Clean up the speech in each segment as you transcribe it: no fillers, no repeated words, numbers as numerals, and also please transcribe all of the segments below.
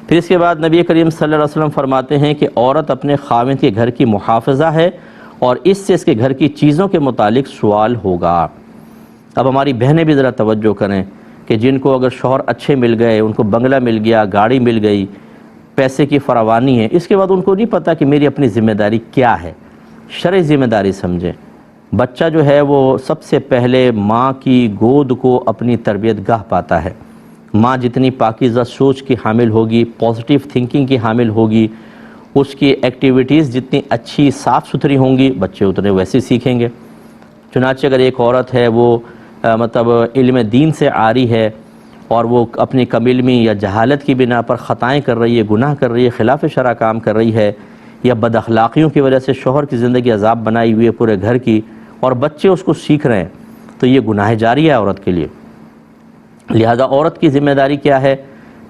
پھر اس کے بعد نبی کریم صلی اللہ علیہ وسلم فرماتے ہیں کہ عورت اپنے خاوند کے گھر کی محافظہ ہے اور اس سے اس کے گھر کی چیزوں کے متعلق سوال ہوگا۔ اب ہماری بہنیں بھی ذرا توجہ کریں کہ جن کو اگر شوہر اچھے مل گئے، ان کو بنگلہ مل گیا، گاڑی مل گئی، پیسے کی فراوانی ہے، اس کے بعد ان کو نہیں پتہ کہ میری اپنی ذمہ داری کیا ہے۔ شرعی ذمہ داری سمجھیں۔ بچہ جو ہے وہ سب سے پہلے ماں کی گود کو اپنی تربیت گاہ پاتا ہے۔ ماں جتنی پاکیزہ سوچ کی حامل ہوگی، پازیٹیو تھنکنگ کی حامل ہوگی، اس کی ایکٹیویٹیز جتنی اچھی صاف ستھری ہوں گی، بچے اتنے ویسے سیکھیں گے۔ چنانچہ اگر ایک عورت ہے وہ مطلب علم دین سے عاری ہے اور وہ اپنی کم علمی یا جہالت کی بنا پر خطائیں کر رہی ہے، گناہ کر رہی ہے، خلاف شرع کام کر رہی ہے، یا بد اخلاقیوں کی وجہ سے شوہر کی زندگی عذاب بنائی ہوئی ہے پورے گھر کی، اور بچے اس کو سیکھ رہے ہیں، تو یہ گناہ جاری ہے عورت کے لیے۔ لہذا عورت کی ذمہ داری کیا ہے؟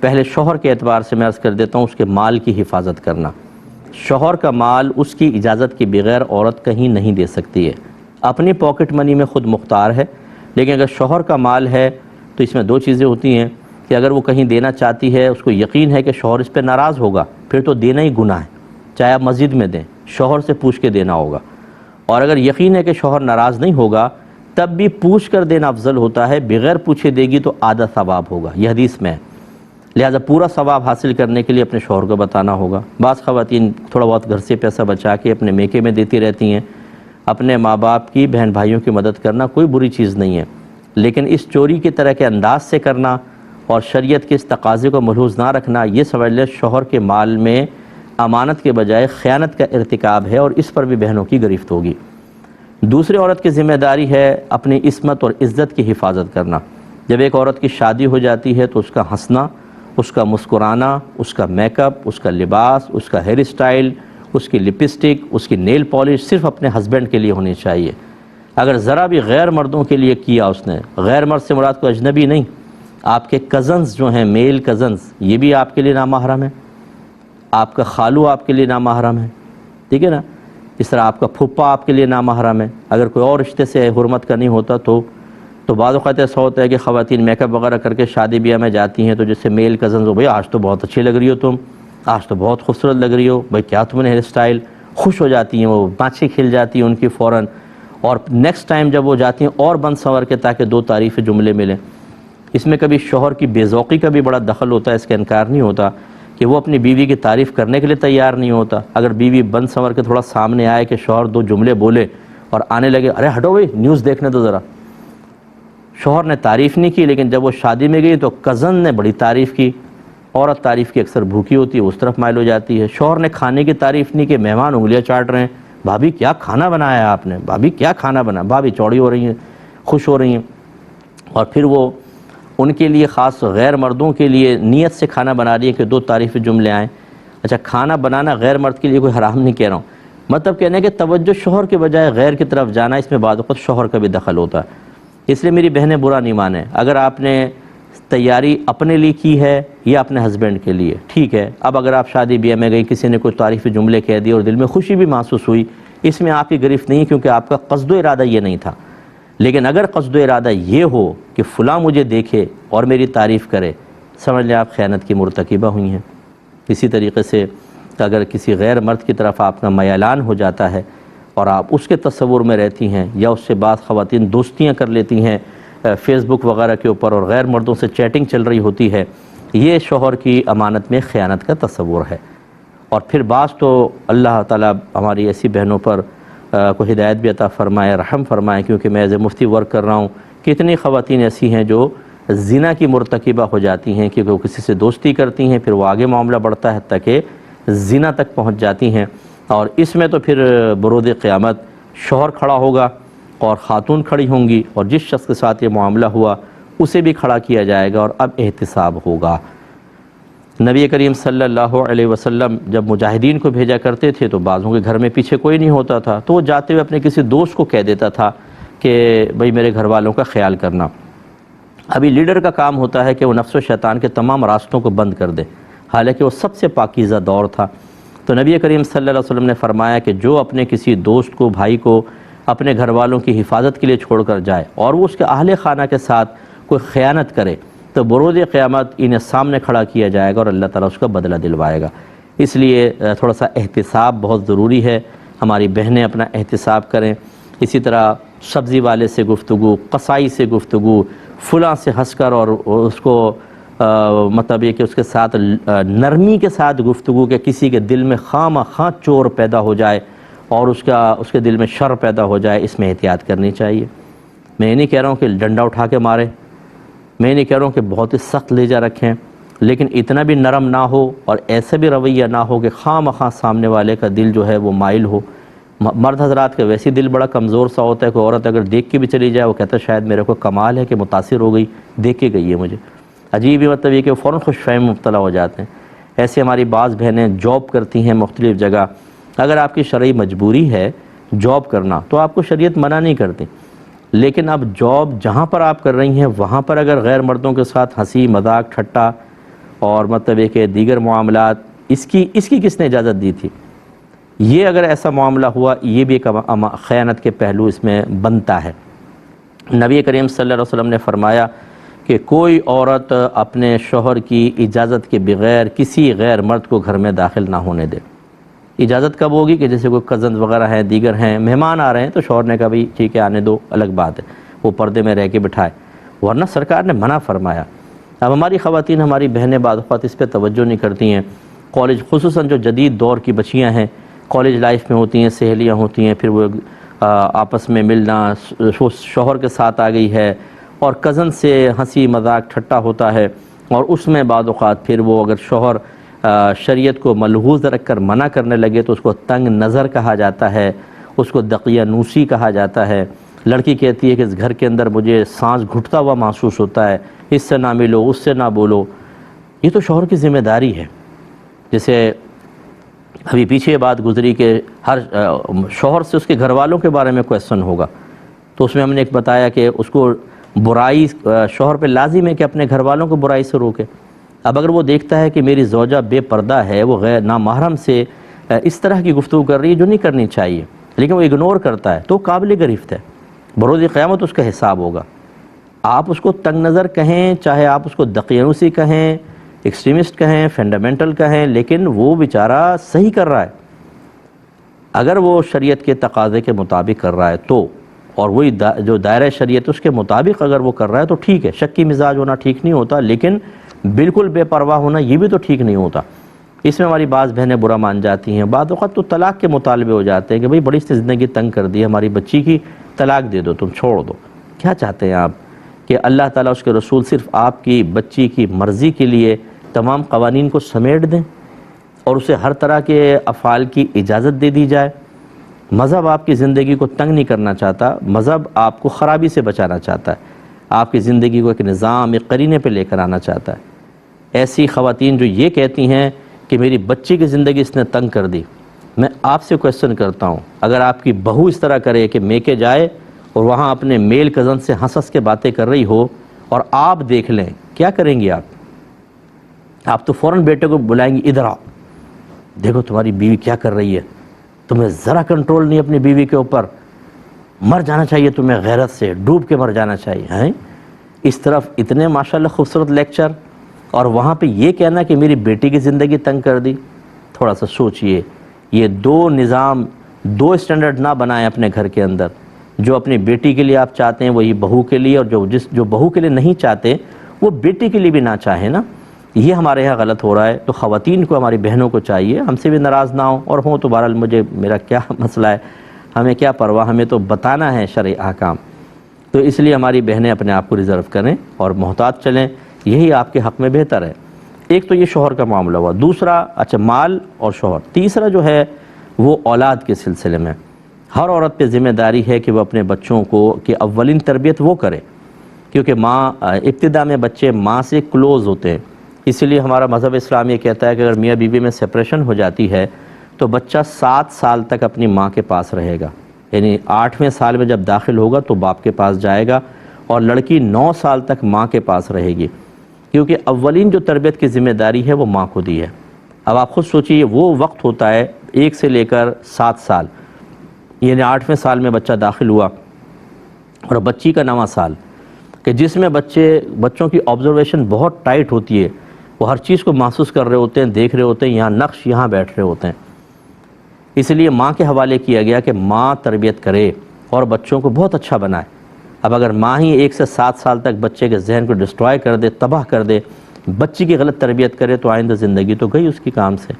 پہلے شوہر کے اعتبار سے میں عرض کر دیتا ہوں، اس کے مال کی حفاظت کرنا۔ شوہر کا مال اس کی اجازت کے بغیر عورت کہیں نہیں دے سکتی ہے۔ اپنی پاکٹ منی میں خود مختار ہے، لیکن اگر شوہر کا مال ہے تو اس میں دو چیزیں ہوتی ہیں کہ اگر وہ کہیں دینا چاہتی ہے، اس کو یقین ہے کہ شوہر اس پہ ناراض ہوگا، پھر تو دینا ہی گناہ ہے، چاہے آپ مسجد میں دیں، شوہر سے پوچھ کے دینا ہوگا۔ اور اگر یقین ہے کہ شوہر ناراض نہیں ہوگا، تب بھی پوچھ کر دینا افضل ہوتا ہے، بغیر پوچھے دے گی تو آدھا ثواب ہوگا، یہ حدیث میں ہے۔ لہذا پورا ثواب حاصل کرنے کے لیے اپنے شوہر کو بتانا ہوگا۔ بعض خواتین تھوڑا بہت گھر سے پیسہ بچا کے اپنے میکے میں دیتی رہتی ہیں۔ اپنے ماں باپ کی، بہن بھائیوں کی مدد کرنا کوئی بری چیز نہیں ہے، لیکن اس چوری کی طرح کے انداز سے کرنا اور شریعت کے اس تقاضے کو ملحوظ نہ رکھنا، یہ سمجھ لیں شوہر کے مال میں امانت کے بجائے خیانت کا ارتکاب ہے، اور اس پر بھی بہنوں کی گرفت ہوگی۔ دوسری عورت کی ذمہ داری ہے اپنی عصمت اور عزت کی حفاظت کرنا۔ جب ایک عورت کی شادی ہو جاتی ہے تو اس کا ہنسنا، اس کا مسکرانا، اس کا میک اپ، اس کا لباس، اس کا ہیئر اسٹائل، اس کی لپسٹک، اس کی نیل پالش صرف اپنے ہسبینڈ کے لیے ہونی چاہیے۔ اگر ذرا بھی غیر مردوں کے لیے کیا اس نے، غیر مرد سے مراد کو اجنبی نہیں، آپ کے کزنز جو ہیں، میل کزنز، یہ بھی آپ کے لیے نامحرم ہے۔ آپ کا خالو آپ کے لیے نامحرم ہے، ٹھیک ہے نا؟ اس طرح آپ کا پھپھا آپ کے لیے نامحرم ہے۔ اگر کوئی اور رشتے سے حرمت کا نہیں ہوتا تو بعض اوقات ایسا ہوتا ہے کہ خواتین میک اپ وغیرہ کر کے شادی بیاہ میں جاتی ہیں، تو جس سے میل کزنز ہو، بھئی آج تو بہت اچھی لگ رہی ہو تم، آج تو بہت خوبصورت لگ رہی ہو، بھئی کیا تم نے ہیئر اسٹائل، خوش ہو جاتی ہیں، وہ بانچیں کھل جاتی ہیں ان کی فوراً، اور نیکسٹ ٹائم جب وہ جاتی ہیں اور بند سنور کے تاکہ دو تعریف جملے ملیں۔ اس میں کبھی شوہر کی بے ذوقی کا بھی بڑا دخل ہوتا ہے، اس کا انکار نہیں ہوتا کہ وہ اپنی بیوی کی تعریف کرنے کے لیے تیار نہیں ہوتا۔ اگر بیوی بند سنور کے تھوڑا سامنے آئے کہ شوہر دو جملے بولے اور آنے لگے، ارے ہٹو بھئی نیوز دیکھنے دو ذرا، شوہر نے تعریف نہیں کی، لیکن جب وہ شادی میں گئی تو کزن نے بڑی تعریف کی۔ عورت تعریف کی اکثر بھوکی ہوتی ہے، اس طرف مائل ہو جاتی ہے۔ شوہر نے کھانے کی تعریف نہیں کہ مہمان انگلیاں چاٹ رہے ہیں، بھابھی کیا کھانا بنایا ہے آپ نے، بھابھی کیا کھانا بنا، بھابھی چوڑی ہو رہی ہیں، خوش ہو رہی ہیں، اور پھر وہ ان کے لیے خاص غیر مردوں کے لیے نیت سے کھانا بنا رہی ہے کہ دو تعریفی جملے آئیں۔ اچھا، کھانا بنانا غیر مرد کے لیے کوئی حرام نہیں کہہ رہا ہوں، مطلب کہنے کہ توجہ شوہر کے بجائے غیر کی طرف جانا، اس میں بعض وقت شوہر کا بھی دخل ہوتا ہے۔ اس لیے میری بہنیں برا نہیں مانیں، اگر آپ نے تیاری اپنے لیے کی ہے یا اپنے ہسبینڈ کے لیے، ٹھیک ہے۔ اب اگر آپ شادی بیاہ میں گئی، کسی نے کوئی تعریفی جملے کہہ دی اور دل میں خوشی بھی محسوس ہوئی، اس میں آپ کی گرفت نہیں، کیونکہ آپ کا قصد و ارادہ یہ نہیں تھا۔ لیکن اگر قصد و ارادہ یہ ہو کہ فلاں مجھے دیکھے اور میری تعریف کرے، سمجھ لیں آپ خیانت کی مرتکبہ ہوئی ہیں۔ اسی طریقے سے اگر کسی غیر مرد کی طرف آپ کا میلان ہو جاتا ہے اور آپ اس کے تصور میں رہتی ہیں، یا اس سے بعض خواتین دوستیاں کر لیتی ہیں فیس بک وغیرہ کے اوپر اور غیر مردوں سے چیٹنگ چل رہی ہوتی ہے، یہ شوہر کی امانت میں خیانت کا تصور ہے۔ اور پھر بعض تو اللہ تعالیٰ ہماری ایسی بہنوں پر کو ہدایت بھی عطا فرمائے، رحم فرمائے، کیونکہ میں ایز اے مفتی ورک کر رہا ہوں، کتنی خواتین ایسی ہیں جو زنا کی مرتکبہ ہو جاتی ہیں، کیونکہ وہ کسی سے دوستی کرتی ہیں، پھر وہ آگے معاملہ بڑھتا ہے حتیٰ کہ زنا تک پہنچ جاتی ہیں، اور اس میں تو پھر برود قیامت شوہر کھڑا ہوگا اور خاتون کھڑی ہوں گی، اور جس شخص کے ساتھ یہ معاملہ ہوا اسے بھی کھڑا کیا جائے گا، اور اب احتساب ہوگا۔ نبی کریم صلی اللہ علیہ وسلم جب مجاہدین کو بھیجا کرتے تھے تو بعضوں کے گھر میں پیچھے کوئی نہیں ہوتا تھا، تو وہ جاتے ہوئے اپنے کسی دوست کو کہہ دیتا تھا کہ بھئی میرے گھر والوں کا خیال کرنا۔ ابھی لیڈر کا کام ہوتا ہے کہ وہ نفس و شیطان کے تمام راستوں کو بند کر دے، حالانکہ وہ سب سے پاکیزہ دور تھا۔ تو نبی کریم صلی اللہ علیہ وسلم نے فرمایا کہ جو اپنے کسی دوست کو، بھائی کو اپنے گھر والوں کی حفاظت کے لیے چھوڑ کر جائے اور وہ اس کے اہل خانہ کے ساتھ کوئی خیانت کرے، تو بروز قیامت انہیں سامنے کھڑا کیا جائے گا اور اللہ تعالیٰ اس کا بدلہ دلوائے گا۔ اس لیے تھوڑا سا احتساب بہت ضروری ہے، ہماری بہنیں اپنا احتساب کریں۔ اسی طرح سبزی والے سے گفتگو، قصائی سے گفتگو، فلاں سے ہنس کر اور اس کو مطلب یہ کہ اس کے ساتھ نرمی کے ساتھ گفتگو کہ کسی کے دل میں خواہ چور پیدا ہو جائے اور اس کے دل میں شر پیدا ہو جائے، اس میں احتیاط کرنی چاہیے۔ میں یہ نہیں کہہ رہا ہوں کہ ڈنڈا اٹھا کے مارے، میں نہیں کہہ رہا ہوں کہ بہت ہی سخت لہجہ رکھیں، لیکن اتنا بھی نرم نہ ہو اور ایسا بھی رویہ نہ ہو کہ خواہ سامنے والے کا دل جو ہے وہ مائل ہو۔ مرد حضرات کا ویسے دل بڑا کمزور سا ہوتا ہے، کوئی عورت اگر دیکھ کے بھی چلی جائے وہ کہتا ہے شاید میرے کو کمال ہے کہ متاثر ہو گئی، دیکھ کے گئی ہے مجھے۔ عجیب ہی مطلب یہ کہ وہ فوراً خوش فہم مبتلا ہو جاتے ہیں۔ ایسے ہماری بعض بہنیں جاب کرتی ہیں مختلف جگہ، اگر آپ کی شرعی مجبوری ہے جاب کرنا تو آپ کو شریعت منع نہیں کرتی، لیکن اب جاب جہاں پر آپ کر رہی ہیں وہاں پر اگر غیر مردوں کے ساتھ ہنسی مذاق ٹھٹا اور مطلب یہ کہ دیگر معاملات، اس کی کس نے اجازت دی تھی؟ یہ اگر ایسا معاملہ ہوا، یہ بھی ایک خیانت کے پہلو اس میں بنتا ہے۔ نبی کریم صلی اللہ علیہ وسلم نے فرمایا کہ کوئی عورت اپنے شوہر کی اجازت کے بغیر کسی غیر مرد کو گھر میں داخل نہ ہونے دے۔ اجازت کب ہوگی کہ جیسے کوئی کزنز وغیرہ ہیں، دیگر ہیں، مہمان آ رہے ہیں تو شوہر نے کہا بھی ٹھیک ہے آنے دو، الگ بات ہے، وہ پردے میں رہ کے بٹھائے، ورنہ سرکار نے منع فرمایا۔ اب ہماری خواتین، ہماری بہنیں بعض اوقات اس پہ توجہ نہیں کرتی ہیں۔ کالج، خصوصاً جو جدید دور کی بچیاں ہیں، کالج لائف میں ہوتی ہیں، سہیلیاں ہوتی ہیں، پھر وہ آپس میں ملنا، شوہر کے ساتھ آ گئی ہے اور کزن سے ہنسی مذاق ٹھٹا ہوتا ہے، اور اس میں بعض اوقات پھر وہ اگر شوہر شریعت کو ملحوظ رکھ کر منع کرنے لگے تو اس کو تنگ نظر کہا جاتا ہے، اس کو دقیانوسی کہا جاتا ہے۔ لڑکی کہتی ہے کہ اس گھر کے اندر مجھے سانس گھٹتا ہوا محسوس ہوتا ہے، اس سے نہ ملو، اس سے نہ بولو۔ یہ تو شوہر کی ذمہ داری ہے۔ جیسے ابھی پیچھے یہ بات گزری کہ ہر شوہر سے اس کے گھر والوں کے بارے میں کویسچن ہوگا، تو اس میں ہم نے ایک بتایا کہ اس کو برائی شوہر پہ لازم ہے کہ اپنے گھر والوں کو برائی سے روکے۔ اب اگر وہ دیکھتا ہے کہ میری زوجہ بے پردہ ہے، وہ غیر نامحرم سے اس طرح کی گفتگو کر رہی ہے جو نہیں کرنی چاہیے، لیکن وہ اگنور کرتا ہے، تو قابل گرفت ہے، بروز قیامت اس کا حساب ہوگا۔ آپ اس کو تنگ نظر کہیں، چاہے آپ اس کو دقیانوسی کہیں، ایکسٹریمسٹ کہیں، فنڈامنٹل کہیں، لیکن وہ بیچارہ صحیح کر رہا ہے۔ اگر وہ شریعت کے تقاضے کے مطابق کر رہا ہے تو، اور وہی جو دائرہ شریعت اس کے مطابق اگر وہ کر رہا ہے تو ٹھیک ہے۔ شکی مزاج ہونا ٹھیک نہیں ہوتا، لیکن بالکل بے پرواہ ہونا یہ بھی تو ٹھیک نہیں ہوتا۔ اس میں ہماری بعض بہنیں برا مان جاتی ہیں، بعض اوقات تو طلاق کے مطالبے ہو جاتے ہیں کہ بھئی بڑی سی زندگی تنگ کر دی، ہماری بچی کی طلاق دے دو، تم چھوڑ دو۔ کیا چاہتے ہیں آپ کہ اللہ تعالیٰ اس کے رسول صرف آپ کی بچی کی مرضی کے لیے تمام قوانین کو سمیٹ دیں اور اسے ہر طرح کے افعال کی اجازت دے دی جائے؟ مذہب آپ کی زندگی کو تنگ نہیں کرنا چاہتا، مذہب آپ کو خرابی سے بچانا چاہتا ہے، آپ کی زندگی کو ایک نظام، ایک قرینے پہ لے کر آنا چاہتا ہے۔ ایسی خواتین جو یہ کہتی ہیں کہ میری بچی کی زندگی اس نے تنگ کر دی، میں آپ سے کویسچن کرتا ہوں، اگر آپ کی بہو اس طرح کرے کہ میکے جائے اور وہاں اپنے میل کزن سے ہنس کے باتیں کر رہی ہو اور آپ دیکھ لیں، کیا کریں گی آپ تو فوراً بیٹے کو بلائیں گی، ادھر آؤ، دیکھو تمہاری بیوی کیا کر رہی ہے، تمہیں ذرا کنٹرول نہیں اپنی بیوی کے اوپر، مر جانا چاہیے تمہیں، غیرت سے ڈوب کے مر جانا چاہیے ہیں۔ اس طرف اتنے ماشاءاللہ خوبصورت لیکچر اور وہاں پہ یہ کہنا کہ میری بیٹی کی زندگی تنگ کر دی۔ تھوڑا سا سوچئے، یہ دو نظام، دو اسٹینڈرڈ نہ بنائیں اپنے گھر کے اندر۔ جو اپنی بیٹی کے لیے آپ چاہتے ہیں وہی بہو کے لیے، اور جو بہو کے لیے نہیں چاہتے وہ بیٹی کے لیے بھی نہ چاہیں نا، یہ ہمارے یہاں غلط ہو رہا ہے۔ تو خواتین کو، ہماری بہنوں کو چاہیے ہم سے بھی ناراض نہ ہوں، اور ہوں تو بہرحال میرا کیا مسئلہ ہے، ہمیں کیا پرواہ، ہمیں تو بتانا ہے شرعی احکام۔ تو اس لیے ہماری بہنیں اپنے آپ کو ریزرو کریں اور محتاط چلیں، یہی آپ کے حق میں بہتر ہے۔ ایک تو یہ شوہر کا معاملہ ہوا، دوسرا اچھا مال اور شوہر، تیسرا جو ہے وہ اولاد کے سلسلے میں ہر عورت پہ ذمہ داری ہے کہ وہ اپنے بچوں کو کہ اولین تربیت وہ کرے، کیونکہ ماں ابتدا میں بچے ماں سے کلوز ہوتے ہیں۔ اسی لیے ہمارا مذہب اسلام یہ کہتا ہے کہ اگر میاں بیوی میں سپریشن ہو جاتی ہے تو بچہ 7 سال تک اپنی ماں کے پاس رہے گا، یعنی 8ویں سال میں جب داخل ہوگا تو باپ کے پاس جائے گا، اور لڑکی 9 سال تک ماں کے پاس رہے گی، کیونکہ اولین جو تربیت کی ذمہ داری ہے وہ ماں کو دی ہے۔ اب آپ خود سوچئے، وہ وقت ہوتا ہے 1 سے لے کر 7 سال، یعنی 8ویں سال میں بچہ داخل ہوا اور بچی کا 9واں سال، کہ جس میں بچوں کی آبزرویشن بہت ٹائٹ ہوتی ہے، وہ ہر چیز کو محسوس کر رہے ہوتے ہیں، دیکھ رہے ہوتے ہیں، یہاں نقش یہاں بیٹھ رہے ہوتے ہیں۔ اس لیے ماں کے حوالے کیا گیا کہ ماں تربیت کرے اور بچوں کو بہت اچھا بنائے۔ اب اگر ماں ہی 1 سے 7 سال تک بچے کے ذہن کو ڈسٹرائے کر دے، تباہ کر دے، بچی کی غلط تربیت کرے، تو آئندہ زندگی تو گئی اس کی کام سے۔